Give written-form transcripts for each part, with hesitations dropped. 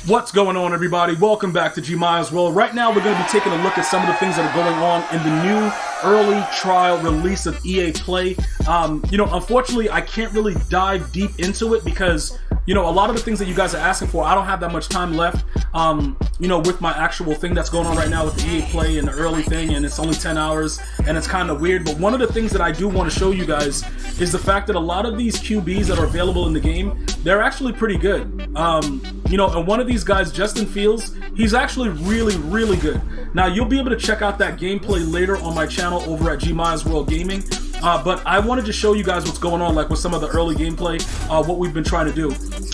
What's going on, everybody? Welcome back to GmiasWorld. Right now, we're going to be taking a look at some of the things that are going on in the new early trial release of EA Play. Unfortunately, I can't really dive deep into it because, a lot of the things that you guys are asking for, I don't have that much time left, with my actual thing that's going on right now with the EA Play and the early thing, and it's only 10 hours, and it's kind of weird. But one of the things that I do want to show you guys is the fact that a lot of these QBs that are available in the game, they're actually pretty good. And one of these guys, Justin Fields, he's actually really, really good. Now, you'll be able to check out that gameplay later on my channel over at GmiasWorld Gaming. But I wanted to show you guys what's going on, like with some of the early gameplay, what we've been trying to do.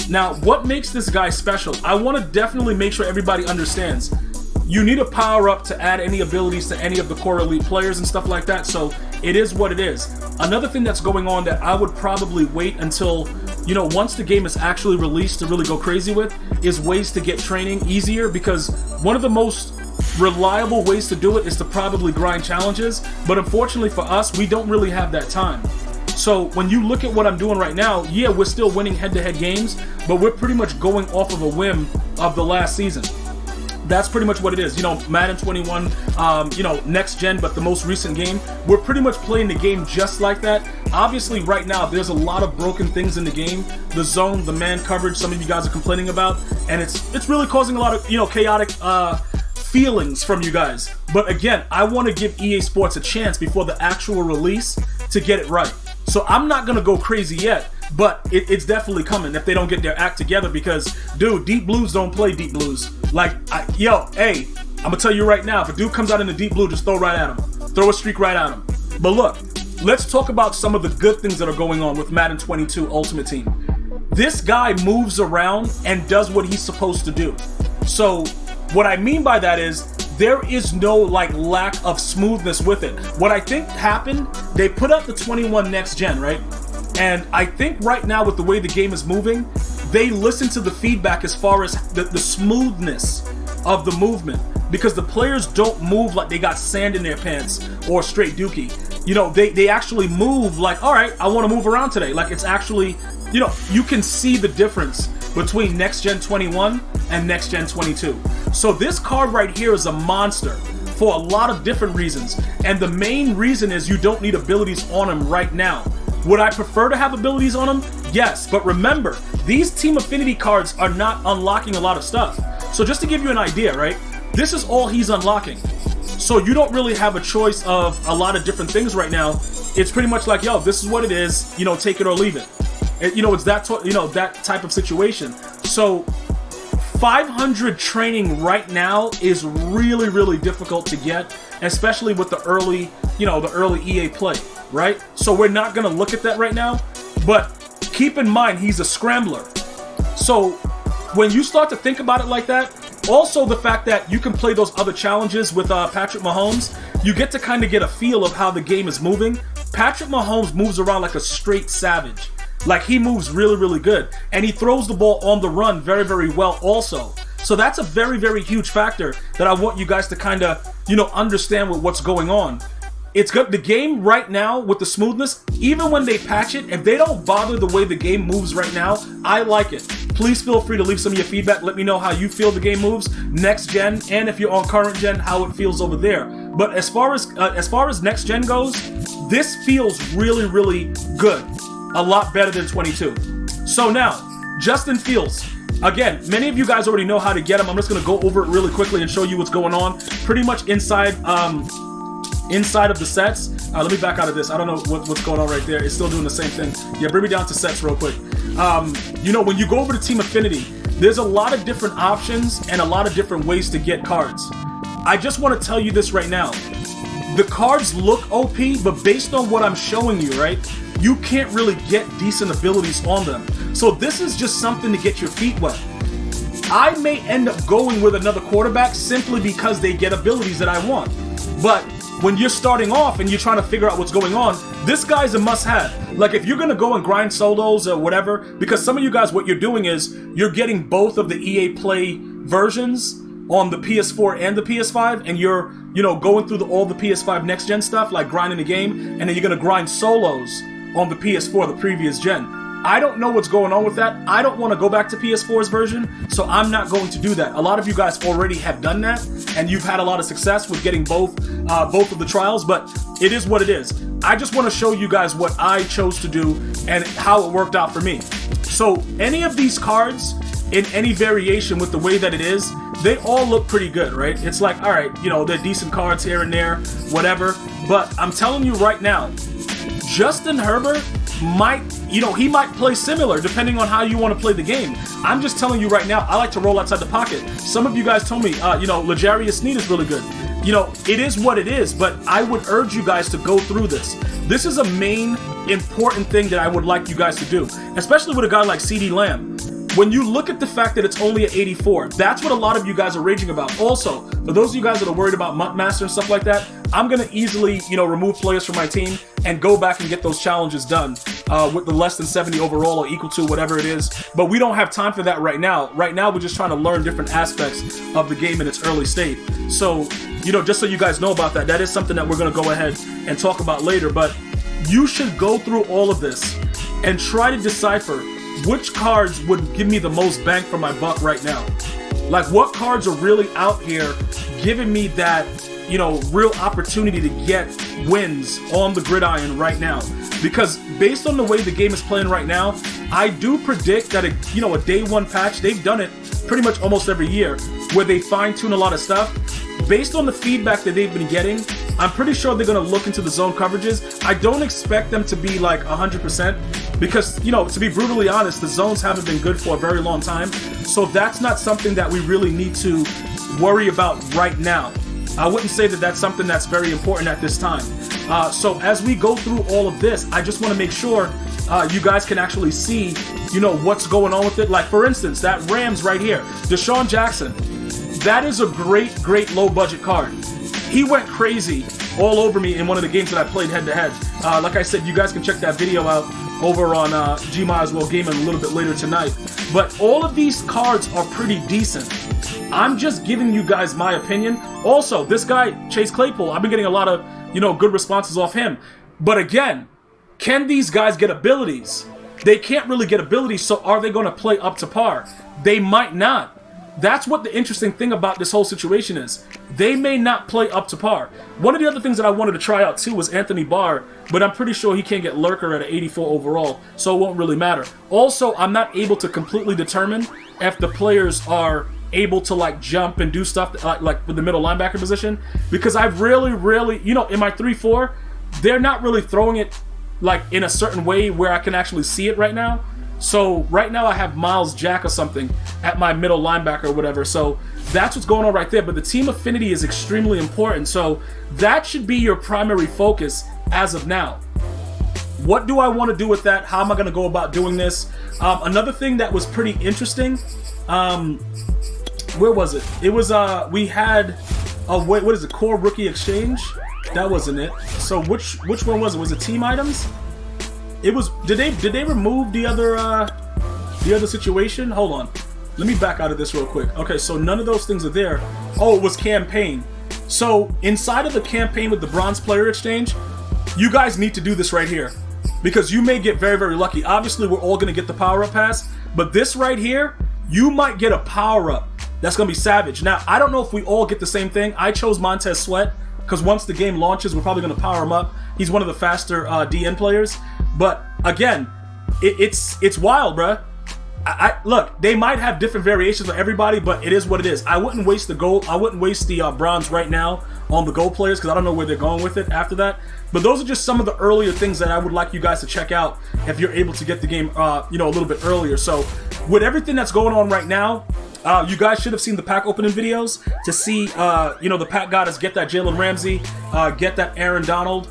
Now, what makes this guy special? I want to definitely make sure everybody understands. You need a power up to add any abilities to any of the core elite players and stuff like that, so it is what it is. Another thing that's going on that I would probably wait until, once the game is actually released to really go crazy with, is ways to get training easier, because one of the most reliable ways to do it is to probably grind challenges, but unfortunately for us, we don't really have that time. So when you look at what I'm doing right now, yeah, we're still winning head-to-head games, but we're pretty much going off of a whim of the last season. That's pretty much what it is. Madden 21, next gen, but the most recent game, we're pretty much playing the game just like that. Obviously, right now, there's a lot of broken things in the game. The zone, the man coverage, some of you guys are complaining about, and it's really causing a lot of, chaotic feelings from you guys. But again, I want to give EA Sports a chance before the actual release to get it right. So I'm not going to go crazy yet, but it's definitely coming if they don't get their act together, because, dude, Deep Blues don't play Deep Blues. Like, I'm going to tell you right now, if a dude comes out in the Deep Blue, just throw right at him. Throw a streak right at him. But look, let's talk about some of the good things that are going on with Madden 22 Ultimate Team. This guy moves around and does what he's supposed to do. So what I mean by that is, there is no lack of smoothness with it. What I think happened, they put out the 21 next gen, right? And I think right now with the way the game is moving, they listen to the feedback as far as the smoothness of the movement, because the players don't move like they got sand in their pants or straight dookie. They actually move like, all right, I want to move around today. Like, it's actually, you can see the difference between next gen 21 and next gen 22. So this card right here is a monster for a lot of different reasons, and the main reason is you don't need abilities on him right now. Would I prefer to have abilities on him? Yes, but remember, these Team Affinity cards are not unlocking a lot of stuff. So just to give you an idea, right? This is all he's unlocking. So you don't really have a choice of a lot of different things right now. It's pretty much like, yo, this is what it is, take it or leave it. It's that, that type of situation. So 500 training right now is really, really difficult to get, especially with the early, the early EA Play, right? So we're not going to look at that right now, but keep in mind, he's a scrambler. So when you start to think about it like that, also the fact that you can play those other challenges with Patrick Mahomes, you get to kind of get a feel of how the game is moving. Patrick Mahomes moves around like a straight savage. Like, he moves really, really good. And he throws the ball on the run very, very well also. So that's a very, very huge factor that I want you guys to kind of, understand with what's going on. It's good. The game right now with the smoothness, even when they patch it, if they don't bother the way the game moves right now, I like it. Please feel free to leave some of your feedback. Let me know how you feel the game moves next gen, and if you're on current gen, how it feels over there. But as far as next gen goes, this feels really, really good. A lot better than 22. So now, Justin Fields. Again, many of you guys already know how to get him. I'm just going to go over it really quickly and show you what's going on. Pretty much inside of the sets. Let me back out of this. I don't know what's going on right there. It's still doing the same thing. Yeah, bring me down to sets real quick. When you go over to Team Affinity, there's a lot of different options and a lot of different ways to get cards. I just want to tell you this right now. The cards look OP, but based on what I'm showing you, right, you can't really get decent abilities on them. So this is just something to get your feet wet. I may end up going with another quarterback simply because they get abilities that I want. But when you're starting off and you're trying to figure out what's going on, this guy's a must-have. Like, if you're going to go and grind solos or whatever, because some of you guys, what you're doing is you're getting both of the EA Play versions on the PS4 and the PS5, and you're, going through all the PS5 next-gen stuff, like grinding the game, and then you're going to grind solos on the PS4, the previous gen. I don't know what's going on with that. I don't want to go back to PS4's version, so I'm not going to do that. A lot of you guys already have done that, and you've had a lot of success with getting both of the trials, but it is what it is. I just want to show you guys what I chose to do and how it worked out for me. So any of these cards in any variation with the way that it is, they all look pretty good, right? It's like, all right, you know, they're decent cards here and there, whatever. But I'm telling you right now, Justin Herbert might, you know, he might play similar depending on how you want to play the game. I'm just telling you right now, I like to roll outside the pocket. Some of you guys told me, you know, L'Jarius Sneed is really good. You know, it is what it is, but I would urge you guys to go through this. This is a main important thing that I would like you guys to do, especially with a guy like CeeDee Lamb. When you look at the fact that it's only at 84, that's what a lot of you guys are raging about. Also, for those of you guys that are worried about Month Master and stuff like that, I'm going to easily, you know, remove players from my team and go back and get those challenges done with the less than 70 overall or equal to whatever it is. But we don't have time for that right now. Right now, we're just trying to learn different aspects of the game in its early state. So, you know, just so you guys know about that, that is something that we're going to go ahead and talk about later. But you should go through all of this and try to decipher which cards would give me the most bang for my buck right now. Like, what cards are really out here giving me that, you know, real opportunity to get wins on the gridiron right now. Because based on the way the game is playing right now, I do predict that a day one patch, they've done it pretty much almost every year, where they fine-tune a lot of stuff. Based on the feedback that they've been getting, I'm pretty sure they're going to look into the zone coverages. I don't expect them to be like 100% because, you know, to be brutally honest, the zones haven't been good for a very long time. So that's not something that we really need to worry about right now. I wouldn't say that that's something that's very important at this time. So as we go through all of this, I just want to make sure you guys can actually see, you know, what's going on with it. Like, for instance, that Rams right here, Deshaun Jackson. That is a great low-budget card. He went crazy all over me in one of the games that I played head-to-head. Like I said, you guys can check that video out over on GmiasWorld Gaming a little bit later tonight. But all of these cards are pretty decent. I'm just giving you guys my opinion. Also, this guy, Chase Claypool, I've been getting a lot of, you know, good responses off him. But again, can these guys get abilities? They can't really get abilities, so are they going to play up to par? They might not. That's what the interesting thing about this whole situation is. They may not play up to par. One of the other things that I wanted to try out too was Anthony Barr, but I'm pretty sure he can't get Lurker at an 84 overall, so it won't really matter. Also, I'm not able to completely determine if the players are able to like jump and do stuff like with the middle linebacker position, because I've really, you know, in my 3-4, they're not really throwing it like in a certain way where I can actually see it right now. So right now I have Miles Jack or something at my middle linebacker or whatever. So that's what's going on right there. But the team affinity is extremely important. So that should be your primary focus as of now. What do I want to do with that? How am I going to go about doing this? Another thing that was pretty interesting. Where was it? It was we had what is it? Core Rookie Exchange? That wasn't it. So which one was it? Was it team items? It was. Did they remove the other situation? Hold on. Let me back out of this real quick. Okay, so none of those things are there. Oh, it was campaign. So inside of the campaign with the bronze player exchange, you guys need to do this right here because you may get very lucky. Obviously, we're all gonna get the power up pass, but this right here, you might get a power up. That's gonna be savage. Now, I don't know if we all get the same thing. I chose Montez Sweat because once the game launches, we're probably gonna power him up. He's one of the faster DN players. But again, it's wild, bruh. Look, they might have different variations for everybody, but it is what it is. I wouldn't waste the gold. I wouldn't waste the bronze right now on the gold players because I don't know where they're going with it after that. But those are just some of the earlier things that I would like you guys to check out if you're able to get the game, you know, a little bit earlier. So with everything that's going on right now, you guys should have seen the pack opening videos to see, you know, the pack goddess get that Jalen Ramsey, get that Aaron Donald.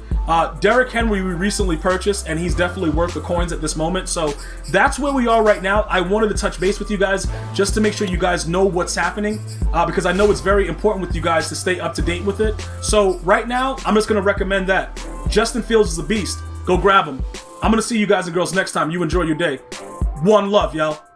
Derrick Henry we recently purchased, and he's definitely worth the coins at this moment. So that's where we are right now. I wanted to touch base with you guys just to make sure you guys know what's happening, because I know it's very important with you guys to stay up to date with it. So right now, I'm just going to recommend that. Justin Fields is a beast. Go grab him. I'm going to see you guys and girls next time. You enjoy your day. One love, y'all.